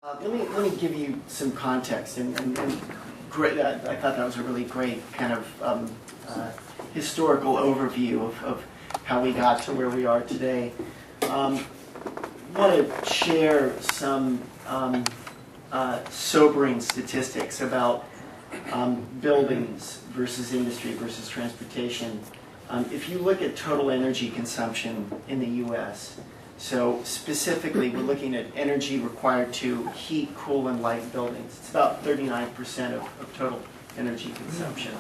Let me give you some context, and great. I thought that was a really great kind of historical overview of how we got to where we are today. I want to share some sobering statistics about buildings versus industry versus transportation. If you look at total energy consumption in the U.S., so specifically we're looking at energy required to heat, cool, and light buildings. It's about 39% of total energy consumption.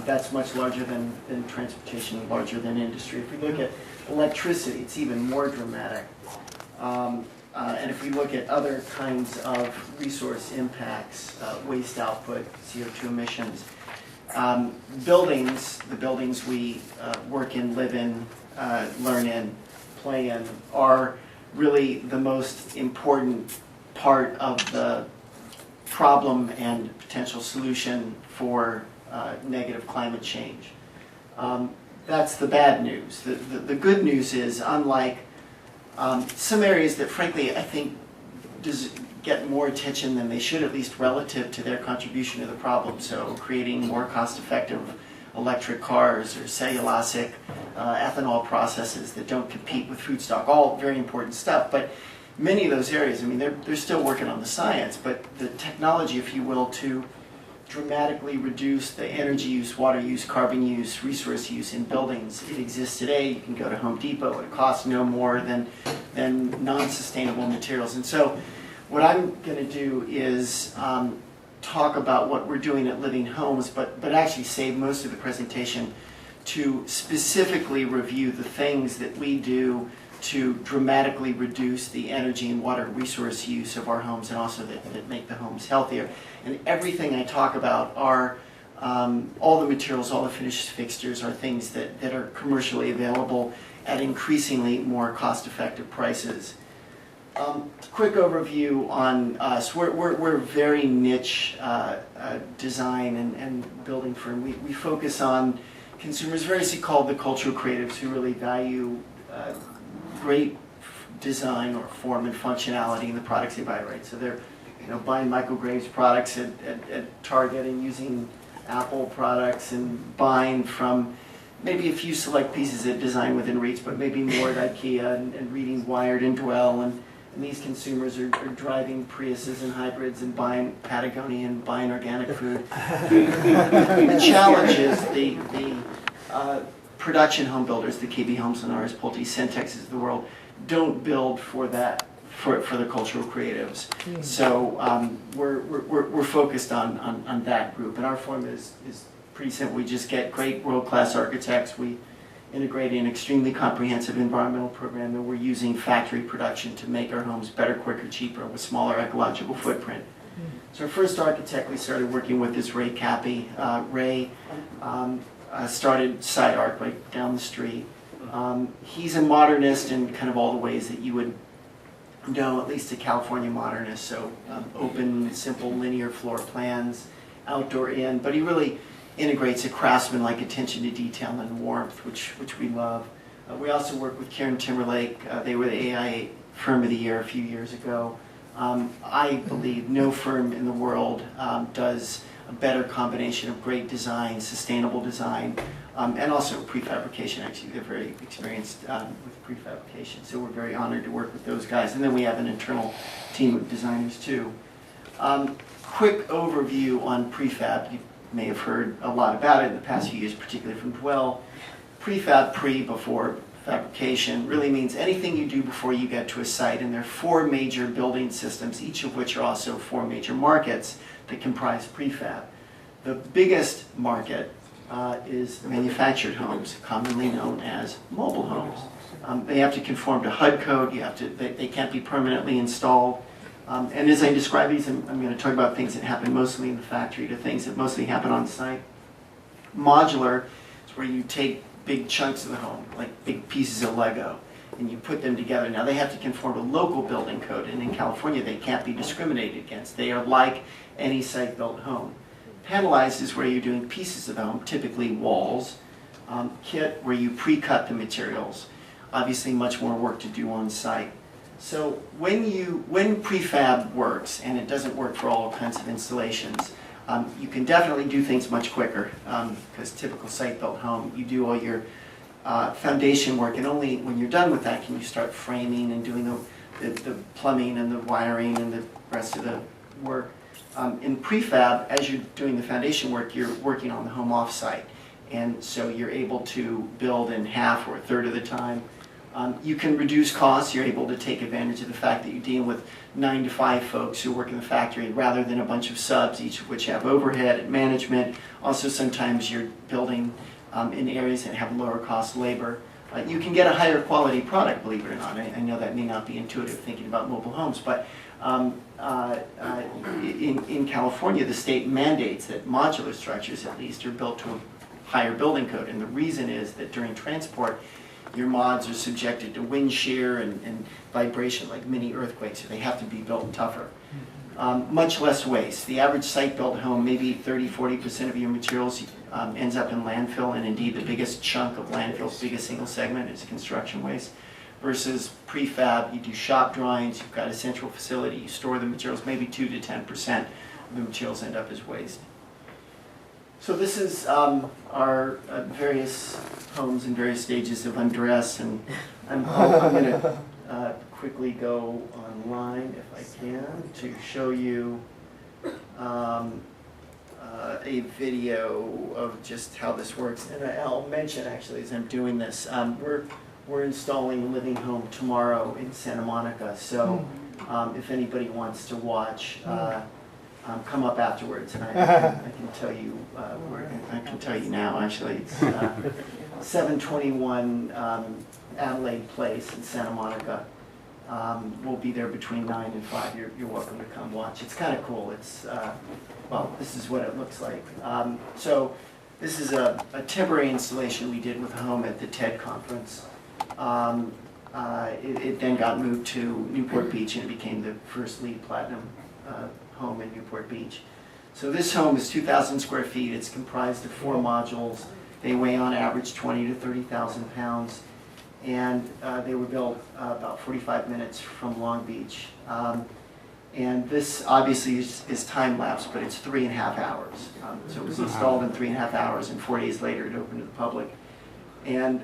That's much larger than transportation, larger than industry. If we look at electricity, it's even more dramatic. And if we look at other kinds of resource impacts, waste output, CO2 emissions, buildings, the buildings we work in, live in, learn in, play in, are really the most important part of the problem and potential solution for negative climate change. That's the bad news. The good news is, unlike some areas that frankly I think get more attention than they should, at least relative to their contribution to the problem, so creating more cost-effective electric cars or cellulosic ethanol processes that don't compete with food stock, all very important stuff. But many of those areas, I mean, they're still working on the science, but the technology, if you will, to dramatically reduce the energy use, water use, carbon use, resource use in buildings, it exists today. You can go to Home Depot. It costs no more than non-sustainable materials. And so what I'm going to do is talk about what we're doing at LivingHomes, but actually save most of the presentation to specifically review the things that we do to dramatically reduce the energy and water resource use of our homes, and also that make the homes healthier. And everything I talk about are all the materials, all the finished fixtures are things that are commercially available at increasingly more cost-effective prices. Quick overview on us. We're a very niche design and building firm. We focus on consumers, variously called the cultural creatives, who really value great design or form and functionality in the products they buy. Right, so they're buying Michael Graves products at Target and using Apple products and buying from maybe a few select pieces of design within reach, but maybe more at IKEA and reading Wired and Dwell. And these consumers are driving Priuses and hybrids and buying Patagonia and buying organic food. The challenge is the production home builders, the KB Homes, Lennars, Pulte's, Centexes of the world, don't build for that, for the cultural creatives. So we're focused on that group, and our formula is pretty simple. We just get great world-class architects. We integrate an extremely comprehensive environmental program, and we're using factory production to make our homes better, quicker, cheaper, with smaller ecological footprint. So our first architect we started working with is Ray Cappy. Ray started Side Arc right down the street. He's a modernist in kind of all the ways that you would know, at least a California modernist. So open, simple, linear floor plans, outdoor in, but he really integrates a craftsman-like attention to detail and warmth, which we love. We also work with Karen Timberlake. They were the AI Firm of the Year a few years ago. I believe no firm in the world does a better combination of great design, sustainable design, and also prefabrication. Actually, they're very experienced with prefabrication, so we're very honored to work with those guys. And then we have an internal team of designers too. Quick overview on prefab. You may have heard a lot about it in the past few years, particularly from Dwell. Prefab, before fabrication, really means anything you do before you get to a site. And there are 4 major building systems, each of which are also 4 major markets that comprise prefab. The biggest market is manufactured homes, commonly known as mobile homes. They have to conform to HUD code. They can't be permanently installed. And as I describe these, I'm going to talk about things that happen mostly in the factory to things that mostly happen on site. Modular is where you take big chunks of the home, like big pieces of Lego, and you put them together. Now they have to conform to local building code, and in California they can't be discriminated against. They are like any site-built home. Panelized is where you're doing pieces of the home, typically walls. Kit, where you pre-cut the materials. Obviously much more work to do on site. So when prefab works, and it doesn't work for all kinds of installations, you can definitely do things much quicker, because typical site-built home, you do all your foundation work, and only when you're done with that can you start framing and doing the plumbing and the wiring and the rest of the work. In prefab, as you're doing the foundation work, you're working on the home off-site, and so you're able to build in half or a third of the time. You can reduce costs. You're able to take advantage of the fact that you deal with 9 to 5 folks who work in the factory rather than a bunch of subs, each of which have overhead and management. Also, sometimes you're building in areas that have lower cost labor. You can get a higher quality product, believe it or not. I know that may not be intuitive thinking about mobile homes, but in California, the state mandates that modular structures, at least, are built to a higher building code. And the reason is that during transport, your mods are subjected to wind shear and vibration like mini earthquakes, so they have to be built tougher. Much less waste. The average site-built home, maybe 30–40% of your materials ends up in landfill, and indeed the biggest chunk of landfill's biggest single segment is construction waste. Versus prefab, you do shop drawings, you've got a central facility, you store the materials, maybe 2 to 10% of the materials end up as waste. So this is our various homes in various stages of undress, and I'm going to quickly go online, if I can, to show you a video of just how this works. And I'll mention, actually, as I'm doing this, we're installing Living Home tomorrow in Santa Monica, so if anybody wants to watch, come up afterwards, and I can tell you. I can tell you now. Actually, it's 721 Adelaide Place in Santa Monica. We'll be there between 9 and 5. You're welcome to come watch. It's kind of cool. It's well, this is what it looks like. So this is a temporary installation we did with Home at the TED conference. It then got moved to Newport Beach, and it became the first LEED Platinum home in Newport Beach. So this home is 2,000 square feet. It's comprised of 4 modules. They weigh on average 20 to 30,000 pounds. And they were built about 45 minutes from Long Beach. And this obviously is time-lapse, but it's 3.5 hours. So it was installed in 3.5 hours, and 4 days later it opened to the public. And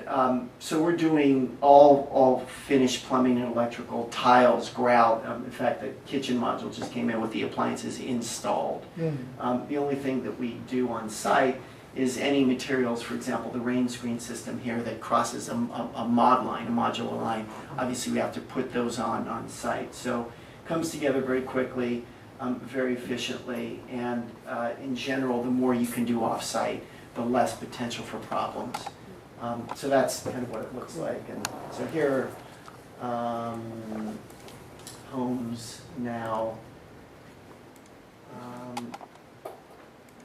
so we're doing all finished plumbing and electrical, tiles, grout. In fact, the kitchen module just came in with the appliances installed. The only thing that we do on site is any materials, for example, the rain screen system here that crosses a mod line, a modular line. Obviously, we have to put those on site. So it comes together very quickly, very efficiently, and in general, the more you can do off-site, the less potential for problems. So that's kind of what it looks like. And so here are homes now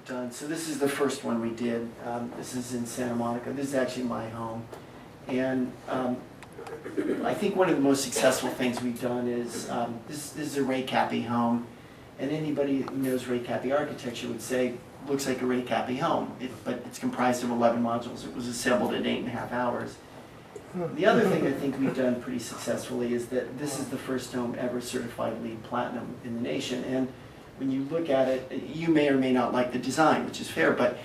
done. So this is the first one we did. This is in Santa Monica. This is actually my home. And I think one of the most successful things we've done is, this is a Ray Cathy home. And anybody who knows Ray Cathy architecture would say, looks like a Ray Cathy home, but it's comprised of 11 modules. It was assembled in 8.5 hours. The other thing I think we've done pretty successfully is that this is the first home ever certified LEED Platinum in the nation. And when you look at it, you may or may not like the design, which is fair, but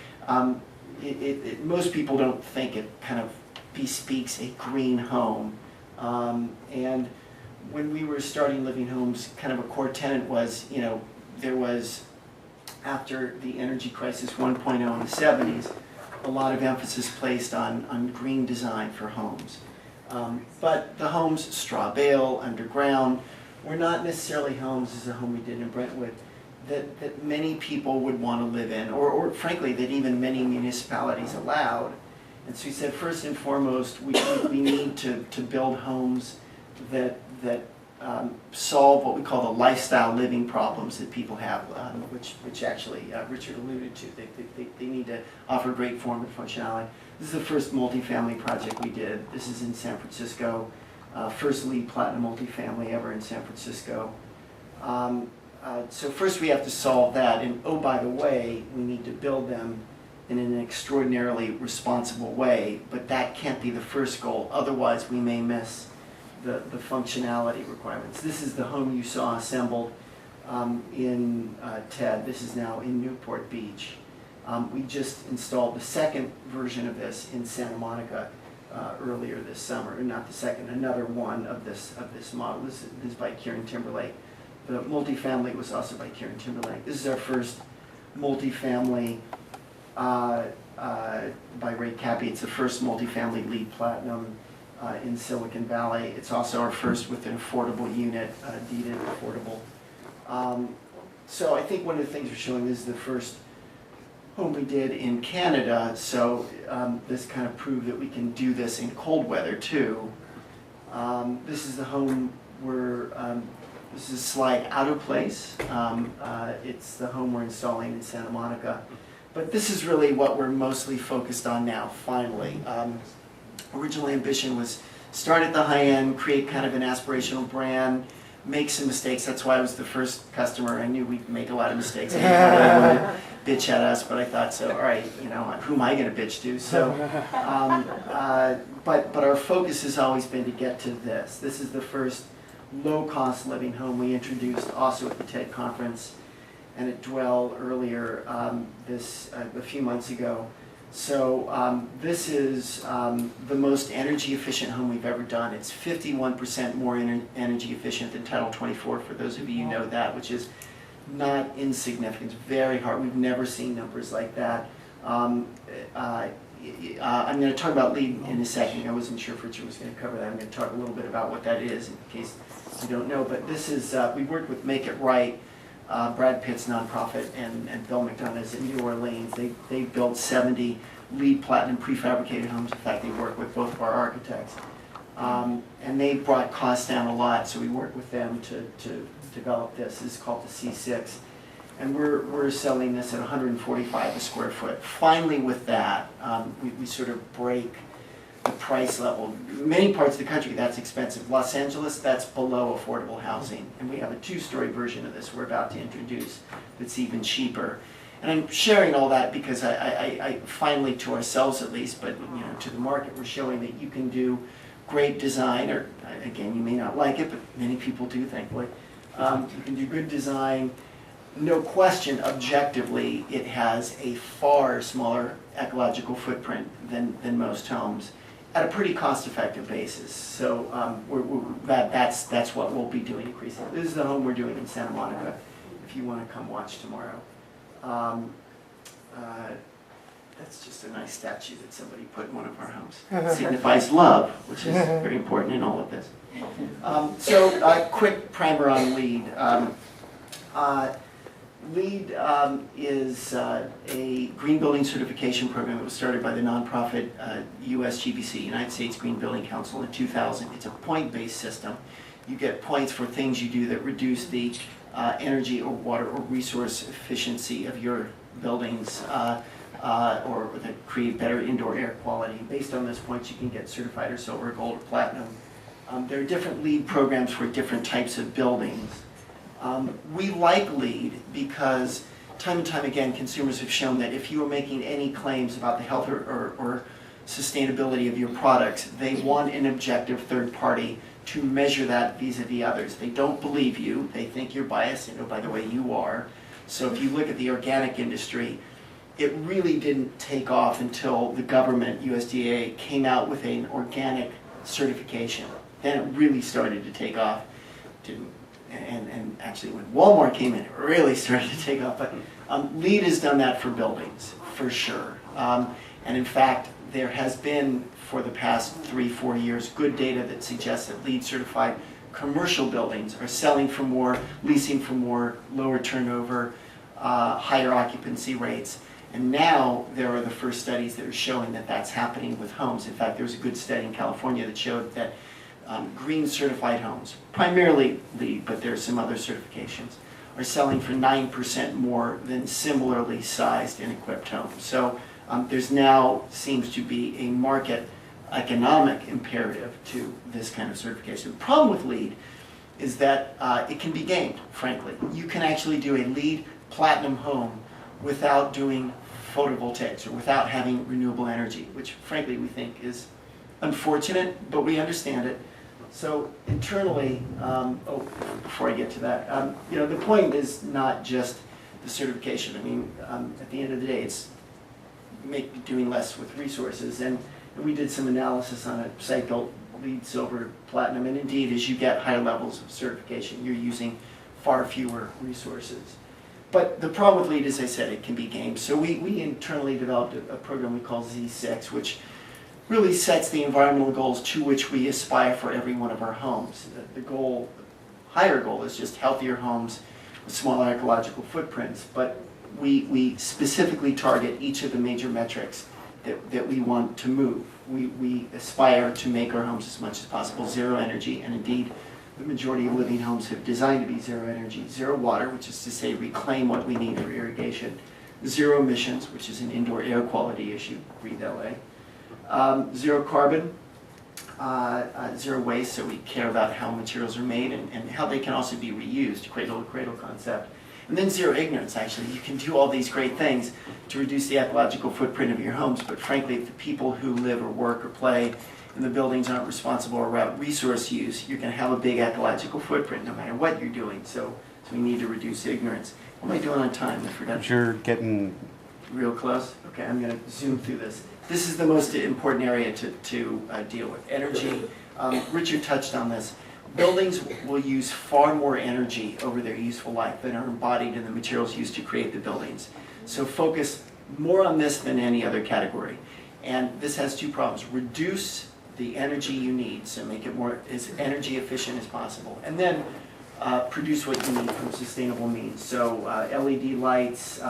most people don't think it kind of bespeaks a green home. And when we were starting Living Homes, kind of a core tenet was, there was, after the energy crisis 1.0 in the 70s, a lot of emphasis placed on green design for homes. But the homes, straw bale, underground, were not necessarily homes, as a home we did in Brentwood, that many people would want to live in, or frankly, that even many municipalities allowed. And so we said, first and foremost, we need to build homes that solve what we call the lifestyle living problems that people have, which actually Richard alluded to. They need to offer great form and functionality. This is the first multifamily project we did. This is in San Francisco, first LEED Platinum multifamily ever in San Francisco. So first we have to solve that, and oh, by the way, we need to build them in an extraordinarily responsible way, but that can't be the first goal. Otherwise, we may miss the functionality requirements. This is the home you saw assembled in TED. This is now in Newport Beach. We just installed the second version of this in Santa Monica earlier this summer. Or not the second, another one of this model. This is by Kieran Timberlake. The multifamily was also by Kieran Timberlake. This is our first multifamily by Ray Cappy. It's the first multifamily LEED Platinum in Silicon Valley. It's also our first with an affordable unit, deeded affordable. So I think one of the things we're showing is the first home we did in Canada, so this kind of proved that we can do this in cold weather too. This is the home where, this is a slide out of place. It's the home we're installing in Santa Monica. But this is really what we're mostly focused on now, finally. Original ambition was start at the high end, create kind of an aspirational brand, make some mistakes. That's why I was the first customer. I knew we'd make a lot of mistakes. I didn't really want to bitch at us, but I thought, so, all right, you know, who am I going to bitch to? So, but our focus has always been to get to this. This is the first low-cost living home we introduced also at the TED conference and at Dwell earlier a few months ago. So this is the most energy efficient home we've ever done. It's 51% more energy efficient than Title 24, for those of you who know that, which is not insignificant. It's very hard. We've never seen numbers like that. I'm going to talk about LEED in a second. I wasn't sure if Richard was going to cover that. I'm going to talk a little bit about what that is in case you don't know. But this is, we worked with Make It Right, Brad Pitt's nonprofit, and Bill McDonough's in New Orleans. They built 70 LEED Platinum prefabricated homes. In fact, they work with both of our architects. And they brought costs down a lot, so we worked with them to develop this. This is called the C6. And we're selling this at $145 a square foot. Finally, with that, we sort of break the price level. Many parts of the country, that's expensive. Los Angeles, that's below affordable housing. And we have a two-story version of this we're about to introduce that's even cheaper. And I'm sharing all that because I finally, to ourselves at least, but you know, to the market, we're showing that you can do great design, or again, you may not like it, but many people do, thankfully. You can do good design. No question, objectively, it has a far smaller ecological footprint than most homes at a pretty cost-effective basis. So that's what we'll be doing increasingly. This is the home we're doing in Santa Monica, if you want to come watch tomorrow. That's just a nice statue that somebody put in one of our homes. It signifies love, which is very important in all of this. So a quick primer on LEED. LEED is a green building certification program that was started by the nonprofit USGBC, United States Green Building Council, in 2000. It's a point-based system. You get points for things you do that reduce the energy or water or resource efficiency of your buildings or that create better indoor air quality. Based on those points, you can get certified or silver, gold, or platinum. There are different LEED programs for different types of buildings. We like LEED because time and time again consumers have shown that if you are making any claims about the health or sustainability of your products, they want an objective third party to measure that vis-a-vis others. They don't believe you, they think you're biased, and oh, by the way, you are. So if you look at the organic industry, it really didn't take off until the government, USDA, came out with an organic certification. Then it really started to take off. And actually when Walmart came in, it really started to take off. But LEED has done that for buildings, for sure. And in fact, there has been, for the past 3-4 years, good data that suggests that LEED certified commercial buildings are selling for more, leasing for more, lower turnover, higher occupancy rates. And now there are the first studies that are showing that that's happening with homes. In fact, there was a good study in California that showed that green certified homes, primarily LEED, but there are some other certifications, are selling for 9% more than similarly sized and equipped homes. So there's now seems to be a market economic imperative to this kind of certification. The problem with LEED is that it can be gamed, frankly. You can actually do a LEED Platinum home without doing photovoltaics or without having renewable energy, which frankly we think is unfortunate, but we understand it. So internally, before I get to that, the point is not just the certification. I mean, at the end of the day, it's doing less with resources. And we did some analysis on a site built LEED Silver Platinum, and indeed, as you get higher levels of certification, you're using far fewer resources. But the problem with LEED, as I said, it can be gamed. So we internally developed a program we call Z6, which really sets the environmental goals to which we aspire for every one of our homes. The higher goal is just healthier homes with smaller ecological footprints, but we specifically target each of the major metrics that we want to move. We aspire to make our homes as much as possible zero energy, and indeed the majority of living homes have designed to be zero energy, zero water, which is to say reclaim what we need for irrigation, zero emissions, which is an indoor air quality issue, breathe LA, zero carbon, zero waste, so we care about how materials are made and how they can also be reused, cradle-to-cradle concept. And then zero ignorance, actually. You can do all these great things to reduce the ecological footprint of your homes, but frankly, if the people who live or work or play in the buildings aren't responsible about resource use, you're going to have a big ecological footprint no matter what you're doing. So we need to reduce ignorance. What am I doing on time? I forgot. You're getting real close? Okay, I'm going to zoom through this. This is the most important area to deal with. Energy. Richard touched on this. Buildings will use far more energy over their useful life than are embodied in the materials used to create the buildings. So focus more on this than any other category. And this has two problems. Reduce the energy you need, so make it more as energy efficient as possible. And then produce what you need from sustainable means. So LED lights,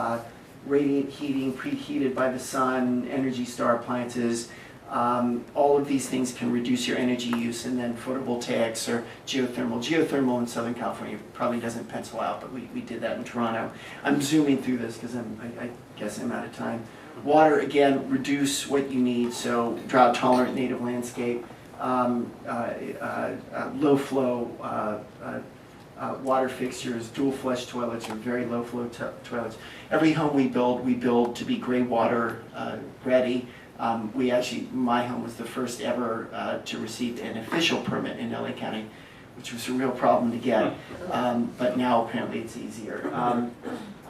radiant heating, preheated by the sun, Energy Star appliances, all of these things can reduce your energy use, and then photovoltaics or geothermal. Geothermal in Southern California probably doesn't pencil out, but we did that in Toronto. I'm zooming through this because I guess I'm out of time. Water, again, reduce what you need, so drought-tolerant native landscape, low-flow water fixtures, dual-flush toilets or very low-flow toilets. Every home we build to be gray water ready. My home was the first ever to receive an official permit in LA County, which was a real problem to get, but now apparently it's easier.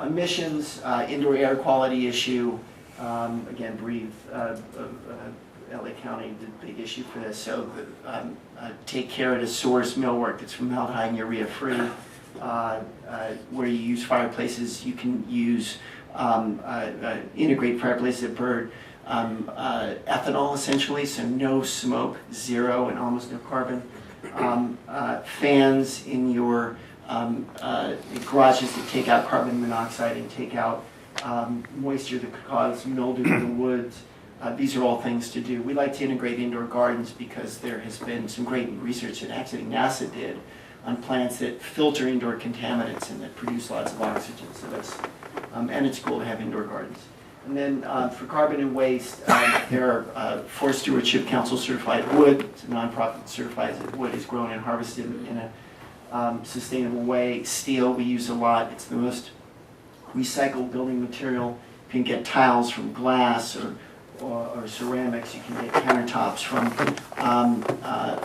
Emissions, indoor air quality issue, again, breathe, LA County did a big issue for this, so take care to source millwork that's formaldehyde and urea free. Where you use fireplaces, you can use integrate fireplaces that burn ethanol essentially, so no smoke, zero and almost no carbon. Fans in your garages that take out carbon monoxide and take out moisture that could cause mildew in the woods. These are all things to do. We like to integrate indoor gardens because there has been some great research that actually NASA did on plants that filter indoor contaminants and that produce lots of oxygen. So that's, and it's cool to have indoor gardens. And then for carbon and waste, there are Forest Stewardship Council certified wood. It's a nonprofit that certifies that wood is grown and harvested in a sustainable way. Steel we use a lot. It's the most recycled building material. You can get tiles from glass or ceramics. You can get countertops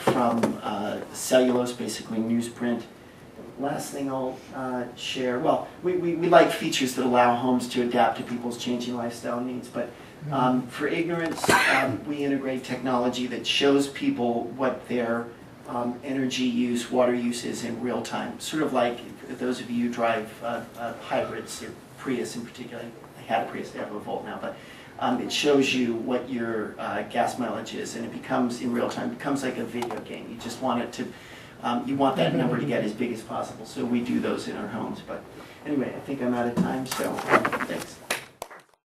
from cellulose, basically newsprint. Last thing I'll share, well, we like features that allow homes to adapt to people's changing lifestyle needs, but for ignorance, we integrate technology that shows people what their energy use, water use is in real time. Sort of like those of you who drive hybrids, or Prius in particular. I had a Prius, I have a Volt now, but it shows you what your gas mileage is, and it becomes, in real time, becomes like a video game. You just want it to, you want that number to get as big as possible, so we do those in our homes. But anyway, I think I'm out of time, so thanks.